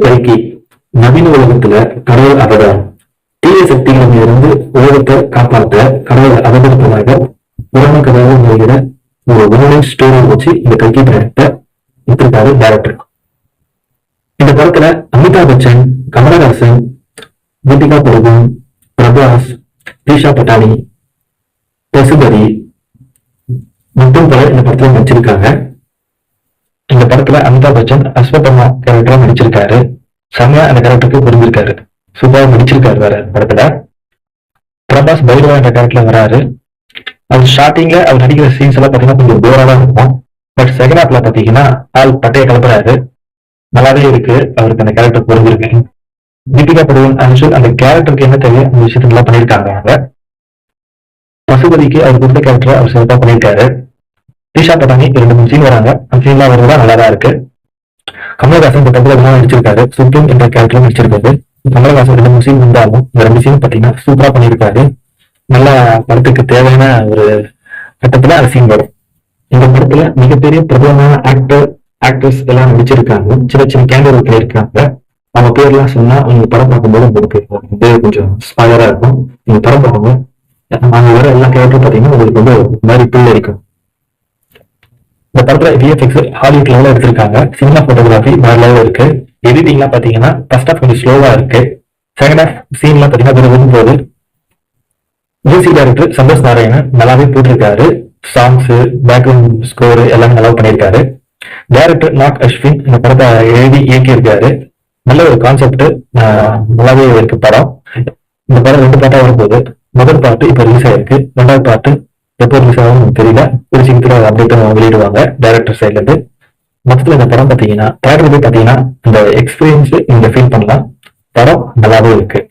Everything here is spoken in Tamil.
கல்கி நவீன உலகத்துல கடவுள் அவதாரம். தீய சக்திகளில் இருந்து உலகத்தை காப்பாற்ற கடவுள் அவதரிப்பதாக புராண கதையாக வருகிற ஒரு ஒன்லைன் ஸ்டோரி வச்சு இந்த கல்கி படத்தை எடுத்திருக்காரு டைரக்டர். இந்த படத்துல அமிதாப் பச்சன், கமலஹாசன், தீபிகா படுகோன், பிரபாஸ், தீஷா பட்டானி, பசுபதி மற்றும் பலர் இந்த படத்துல நடிச்சிருக்காங்க. இந்த படத்துல அமிதாப் பச்சன் அஸ்வத்தமா கேரக்டரா நடிச்சிருக்காரு. செம்மையா அந்த கேரக்டருக்கு புரிஞ்சிருக்காரு, சூப்பரா நடிச்சிருக்காரு. வேற படத்துல பிரபாஸ் பைரவா என்ற கேரக்டர்ல வராரு. அது ஸ்டார்டிங்ல அவர் நடிக்கிற சீன்ஸ் எல்லாம் பாத்தீங்கன்னா கொஞ்சம் போரா தான் இருக்கும். பட் செகண்ட் ஹாப்ல பாத்தீங்கன்னா ஆள் பட்டையை கிளப்புறாரு. நல்லாவே இருக்கு, அவருக்கு அந்த கேரக்டர் புரிஞ்சிருக்கு. தீபிகா படுகோன் ஆக்சுவல் அந்த கேரக்டருக்கு என்ன தேவையோ அந்த விஷயத்த நல்லா பண்ணியிருக்காங்க அவங்க. பசுபதிக்கு அவர் கொடுத்த கேரக்டரை அவர் சிறப்பா பண்ணியிருக்காரு. தீஷா பட்டானி 2-3 சீன் வராங்க, அந்த சீன்லாம் வருவதா நல்லாதான் இருக்கு. கமலஹாசன் படத்துல எல்லாம் நடிச்சிருக்காரு, சுப்ரீம் என்ற கேரக்டர் நடிச்சிருக்காரு. கமலஹாசன் 2-3 சீன் வந்தாலும் இந்த 2 சீன் பாத்தீங்கன்னா சூப்பரா பண்ணியிருக்காரு. நல்லா படத்துக்கு தேவையான ஒரு கட்டத்துல அந்த சீன் வரும். இந்த படத்துல மிகப்பெரிய பிரபலமான ஆக்டர்ஸ் எல்லாம் நடிச்சிருக்காங்க. சின்ன சின்ன கேமரா பண்ணியிருக்காங்க. அவங்க பேர்லாம் சொன்னா அவங்க படம் பார்க்கும்போது உங்களுக்கு கொஞ்சம் ஸ்பாயரா இருக்கும். நீங்க படம் பார்க்கும்போது அங்க வர எல்லா கேரக்டரும் பாத்தீங்கன்னா உங்களுக்கு வந்து மாதிரி பில் இருக்கும். இந்த படத்துல விஎஃப்எக்ஸ் ஹாலிவுட் லெவலில் எடுத்திருக்காங்க. சினிமா போட்டோகிராஃபி வேற லெவலில் இருக்கு. எடிட்டிங்லாம் பாத்தீங்கன்னா ஃபர்ஸ்ட் ஹாஃப் கொஞ்சம் ஸ்லோவா இருக்கு. செகண்ட் ஹாஃப் சீன்லாம் பாத்தீங்கன்னா கொஞ்சம் போது. மியூசிக் டைரக்டர் சந்தோஷ் நாராயணன் நல்லாவே போட்டிருக்காரு. சாங்ஸ், பேக்ரவுண்ட் ஸ்கோர் எல்லாமே நல்லா பண்ணியிருக்காரு. டைரக்டர் நாக் அஸ்வின் இந்த படத்தை எழுதி இயக்கியிருக்காரு. நல்ல ஒரு கான்செப்ட், நல்லாவே இருக்கு படம். இந்த படம் 2 பாட்டா வரும்போது முதல் பாட்டு இப்ப ரிலீஸ் ஆயிருக்கு. 2வது பாட்டு எப்போ ரிலீஸ் ஆகும் தெரியல. ஒரு சீக்கிரத்துல அப்டேட் வெளியிடுவாங்க டைரக்டர் சைட்ல இருந்து. மொத்தத்துல இந்த படம் பாத்தீங்கன்னா தேட்டர் போய் பாத்தீங்கன்னா இந்த எக்ஸ்பீரியன்ஸ் நீங்க ஃபீல் பண்ணலாம். படம் நல்லாவே இருக்கு.